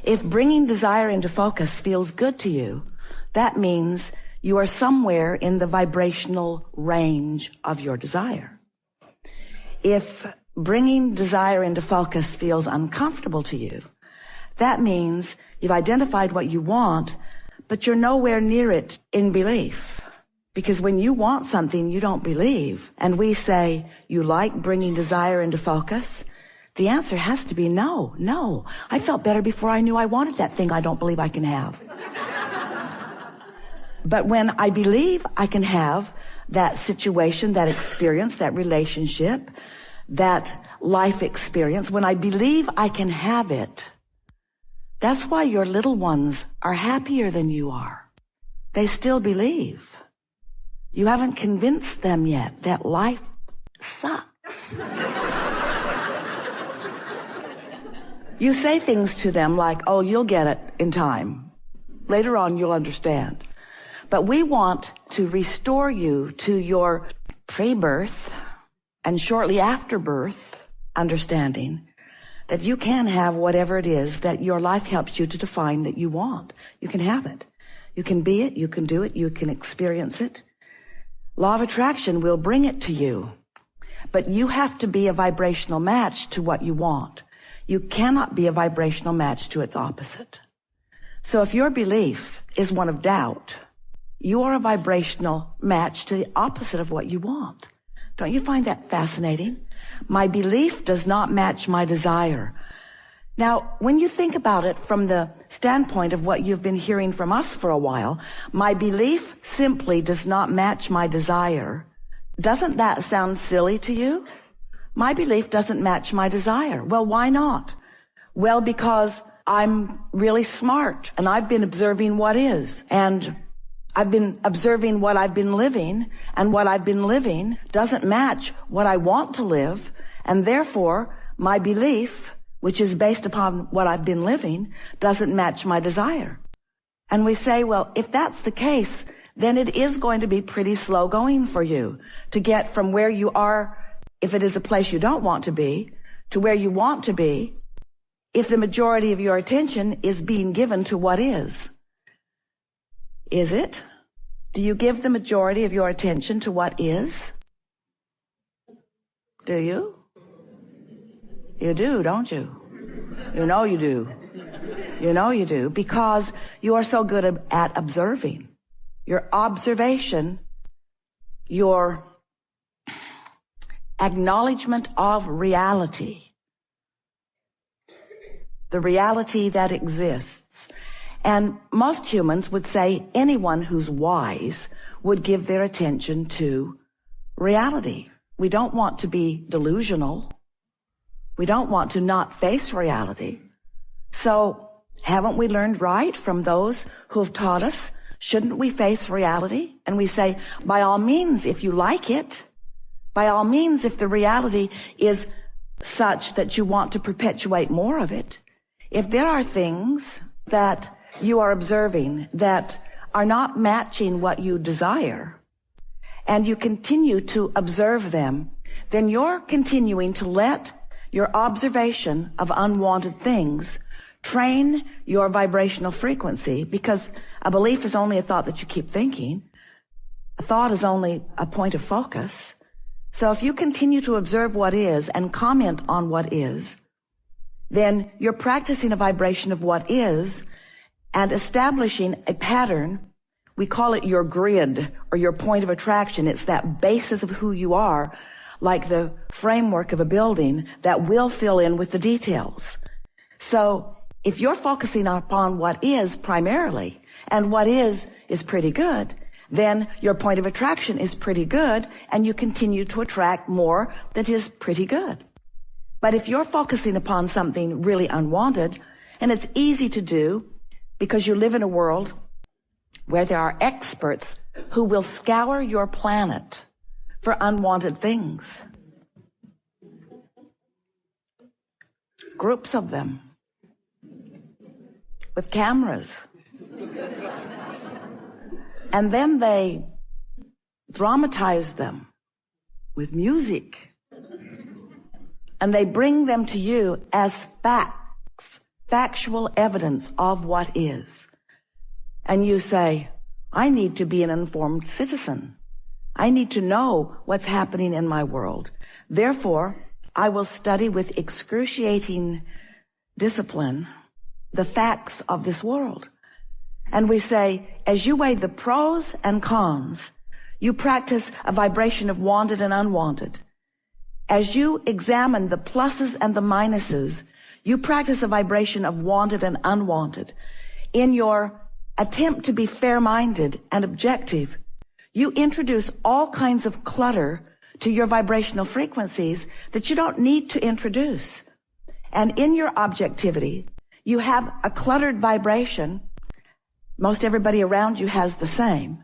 If bringing desire into focus feels good to you, that means you are somewhere in the vibrational range of your desire. If bringing desire into focus feels uncomfortable to you, that means you've identified what you want, but you're nowhere near it in belief. Because when you want something you don't believe, and we say, you like bringing desire into focus, the answer has to be no. I felt better before I knew I wanted that thing I don't believe I can have. But when I believe I can have that situation, that experience, that relationship, that life experience, when I believe I can have it, that's why your little ones are happier than you are. They still believe. You haven't convinced them yet that life sucks. You say things to them like, oh, you'll get it in time. Later on, you'll understand. But we want to restore you to your pre-birth and shortly after birth understanding that you can have whatever it is that your life helps you to define that you want. You can have it. You can be it. You can do it. You can experience it. Law of attraction will bring it to you. But you have to be a vibrational match to what you want. You cannot be a vibrational match to its opposite. So if your belief is one of doubt, you are a vibrational match to the opposite of what you want. Don't you find that fascinating? My belief does not match my desire. Now, when you think about it from the standpoint of what you've been hearing from us for a while, my belief simply does not match my desire. Doesn't that sound silly to you? My belief doesn't match my desire. Well, why not? Well, because I'm really smart and I've been observing what is, and I've been observing what I've been living, and what I've been living doesn't match what I want to live, and therefore my belief, which is based upon what I've been living, doesn't match my desire. And we say, well, if that's the case, then it is going to be pretty slow going for you to get from where you are, if it is a place you don't want to be, to where you want to be, if the majority of your attention is being given to what is. Is it? Do you give the majority of your attention to what is? Do you? You do, don't you? You know you do. You know you do, because you are so good at observing. Your observation, your acknowledgement of reality, the reality that exists. And most humans would say anyone who's wise would give their attention to reality. We don't want to be delusional. We don't want to not face reality. So haven't we learned right from those who have taught us? Shouldn't we face reality? And we say, by all means, if you like it, by all means, if the reality is such that you want to perpetuate more of it, if there are things that you are observing that are not matching what you desire, and you continue to observe them, then you're continuing to let your observation of unwanted things train your vibrational frequency, because a belief is only a thought that you keep thinking. A thought is only a point of focus. So if you continue to observe what is and comment on what is, then you're practicing a vibration of what is and establishing a pattern. We call it your grid or your point of attraction. It's that basis of who you are, like the framework of a building that will fill in with the details. So if you're focusing upon what is primarily, and what is pretty good, then your point of attraction is pretty good, and you continue to attract more that is pretty good. But if you're focusing upon something really unwanted, and it's easy to do because you live in a world where there are experts who will scour your planet for unwanted things. Groups of them with cameras. And then they dramatize them with music. And they bring them to you as facts factual evidence of what is. And you say, I need to be an informed citizen. I need to know what's happening in my world. Therefore, I will study with excruciating discipline the facts of this world. And we say, as you weigh the pros and cons, you practice a vibration of wanted and unwanted. As you examine the pluses and the minuses, you practice a vibration of wanted and unwanted. In your attempt to be fair-minded and objective, you introduce all kinds of clutter to your vibrational frequencies that you don't need to introduce. And in your objectivity, you have a cluttered vibration. Most everybody around you has the same.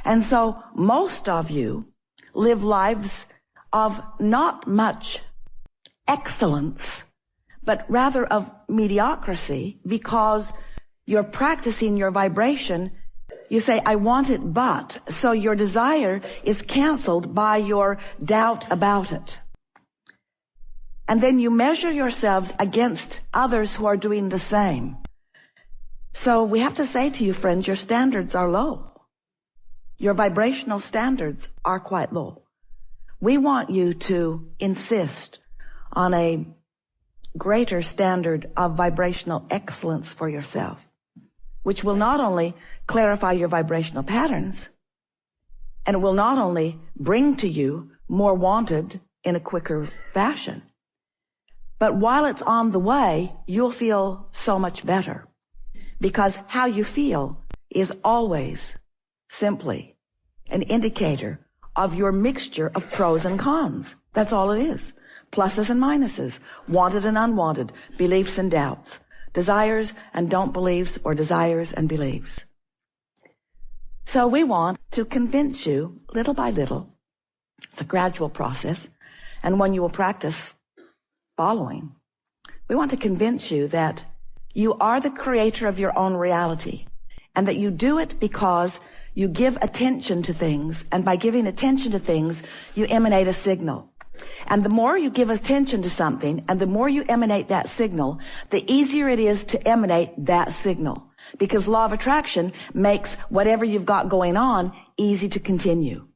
And so most of you live lives of not much excellence, but rather of mediocrity, because you're practicing your vibration. You say, I want it, but. So your desire is canceled by your doubt about it. And then you measure yourselves against others who are doing the same. So we have to say to you, friends, your standards are low. Your vibrational standards are quite low. We want you to insist on a greater standard of vibrational excellence for yourself, which will not only clarify your vibrational patterns, and it will not only bring to you more wanted in a quicker fashion, but while it's on the way, you'll feel so much better, because how you feel is always simply an indicator of your mixture of pros and cons. That's all it is. Pluses and minuses, wanted and unwanted, beliefs and doubts, desires and don't believes, or desires and beliefs. So we want to convince you little by little. It's a gradual process, and one you will practice following. We want to convince you that you are the creator of your own reality, and that you do it because you give attention to things, and by giving attention to things, you emanate a signal. And the more you give attention to something, and the more you emanate that signal, the easier it is to emanate that signal. Because law of attraction makes whatever you've got going on easy to continue.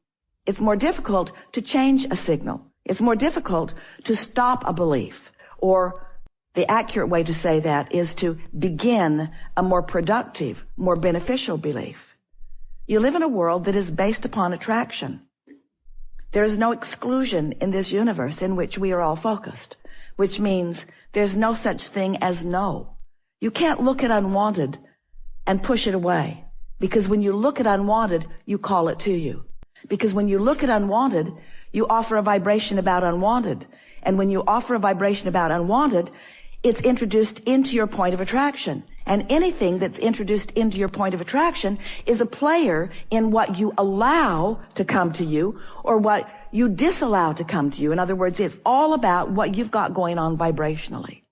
It's more difficult to change a signal. It's more difficult to stop a belief. Or the accurate way to say that is to begin a more productive, more beneficial belief. You live in a world that is based upon attraction. There is no exclusion in this universe in which we are all focused, which means there's no such thing as no. You can't look at unwanted and push it away, because when you look at unwanted, you call it to you. Because when you look at unwanted, you offer a vibration about unwanted. And when you offer a vibration about unwanted, it's introduced into your point of attraction. And anything that's introduced into your point of attraction is a player in what you allow to come to you or what you disallow to come to you. In other words, it's all about what you've got going on vibrationally.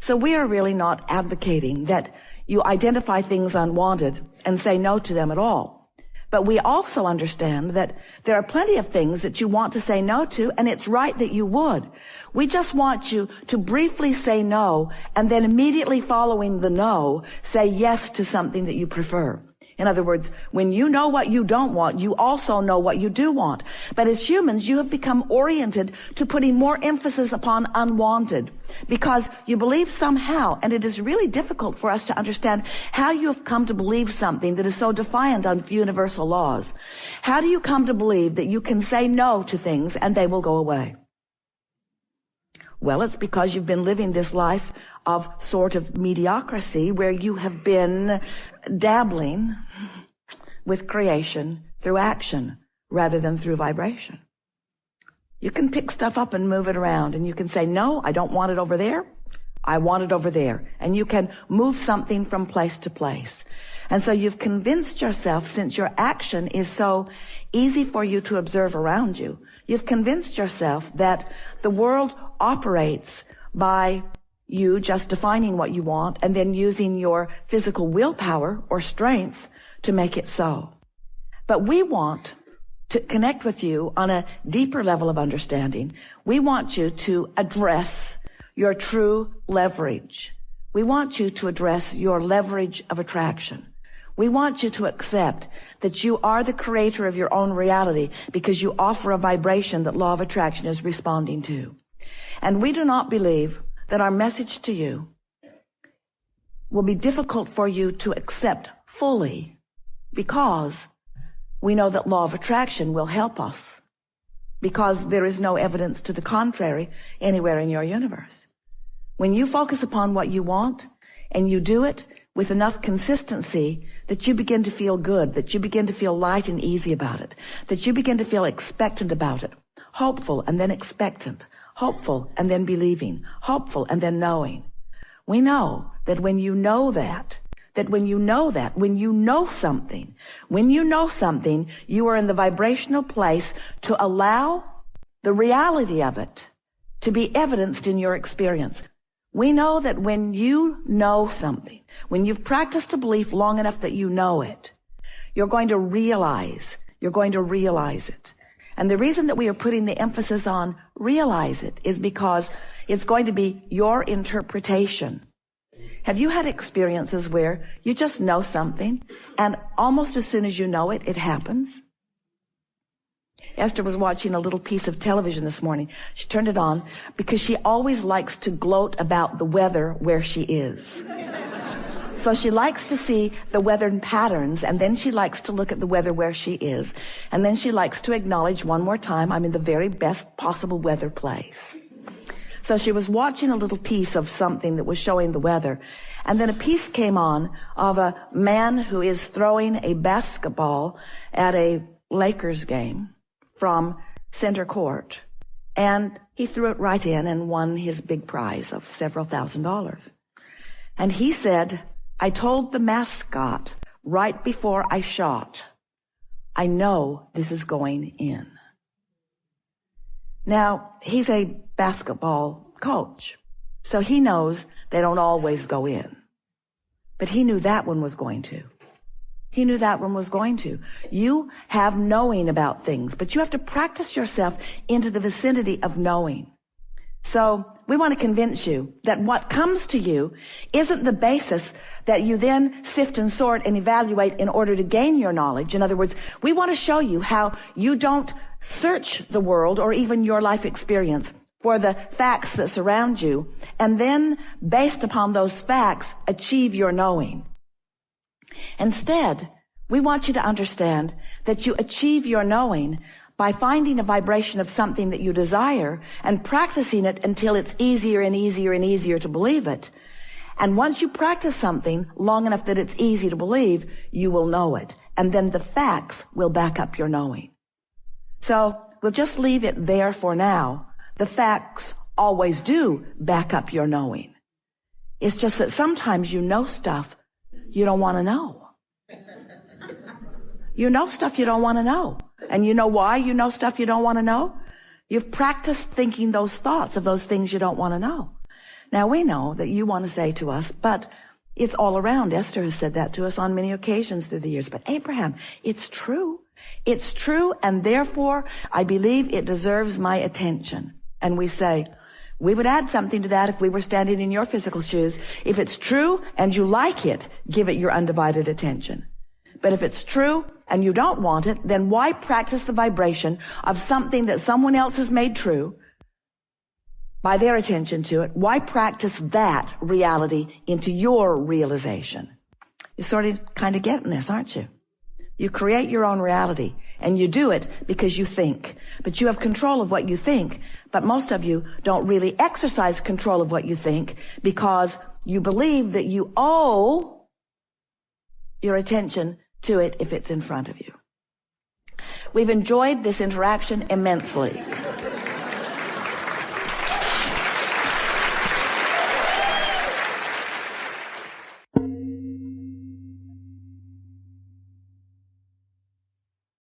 So we are really not advocating that you identify things unwanted and say no to them at all. But we also understand that there are plenty of things that you want to say no to, and it's right that you would. We just want you to briefly say no, and then immediately following the no, say yes to something that you prefer. In other words, when you know what you don't want, you also know what you do want. But as humans, you have become oriented to putting more emphasis upon unwanted, because you believe somehow, and it is really difficult for us to understand how you have come to believe something that is so defiant of universal laws. How do you come to believe that you can say no to things and they will go away? Well, it's because you've been living this life of sort of mediocrity where you have been dabbling with creation through action rather than through vibration. You can pick stuff up and move it around, and you can say, no, I don't want it over there. I want it over there. And you can move something from place to place. And so you've convinced yourself, since your action is so easy for you to observe around you, you've convinced yourself that the world operates by you just defining what you want and then using your physical willpower or strength to make it so. But we want to connect with you on a deeper level of understanding. We want you to address your true leverage, We want you to address your leverage of attraction. We want you to accept that you are the creator of your own reality because you offer a vibration that law of attraction is responding to. And we do not believe that our message to you will be difficult for you to accept fully because we know that law of attraction will help us because there is no evidence to the contrary anywhere in your universe. When you focus upon what you want and you do it with enough consistency that you begin to feel good, that you begin to feel light and easy about it, that you begin to feel expectant about it, hopeful and then expectant, hopeful and then believing, hopeful and then knowing. We know that when you know when you know something, you are in the vibrational place to allow the reality of it to be evidenced in your experience. We know that when you know something, when you've practiced a belief long enough that you know it, you're going to realize it. And the reason that we are putting the emphasis on realize it is because it's going to be your interpretation. Have you had experiences where you just know something and almost as soon as you know it, it happens? Esther was watching a little piece of television this morning. She turned it on because she always likes to gloat about the weather where she is. So she likes to see the weather patterns, and then she likes to look at the weather where she is. And then she likes to acknowledge one more time, I'm in the very best possible weather place. So she was watching a little piece of something that was showing the weather. And then a piece came on of a man who is throwing a basketball at a Lakers game from center court. And he threw it right in and won his big prize of several $1,000s. And he said, I told the mascot right before I shot, I know this is going in. Now, he's a basketball coach, so he knows they don't always go in. But he knew that one was going to. You have knowing about things, but you have to practice yourself into the vicinity of knowing. So we want to convince you that what comes to you isn't the basis that you then sift and sort and evaluate in order to gain your knowledge. In other words, we want to show you how you don't search the world or even your life experience for the facts that surround you, and then, based upon those facts, achieve your knowing. Instead, we want you to understand that you achieve your knowing by finding a vibration of something that you desire and practicing it until it's easier and easier and easier to believe it. And once you practice something long enough that it's easy to believe, you will know it. And then the facts will back up your knowing. So we'll just leave it there for now. The facts always do back up your knowing. It's just that sometimes you know stuff you don't want to know. You know stuff you don't want to know. And you know why you know stuff you don't want to know? You've practiced thinking those thoughts of those things you don't want to know. Now, we know that you want to say to us, but it's all around. Esther has said that to us on many occasions through the years. But Abraham, it's true. It's true, and therefore I believe it deserves my attention. And we say, we would add something to that if we were standing in your physical shoes. If it's true and you like it, give it your undivided attention. But if it's true and you don't want it, then why practice the vibration of something that someone else has made true by their attention to it? Why practice that reality into your realization? You're sort of kind of getting this, aren't you? You create your own reality, and you do it because you think. But you have control of what you think. But most of you don't really exercise control of what you think because you believe that you owe your attention to it if it's in front of you. We've enjoyed this interaction immensely.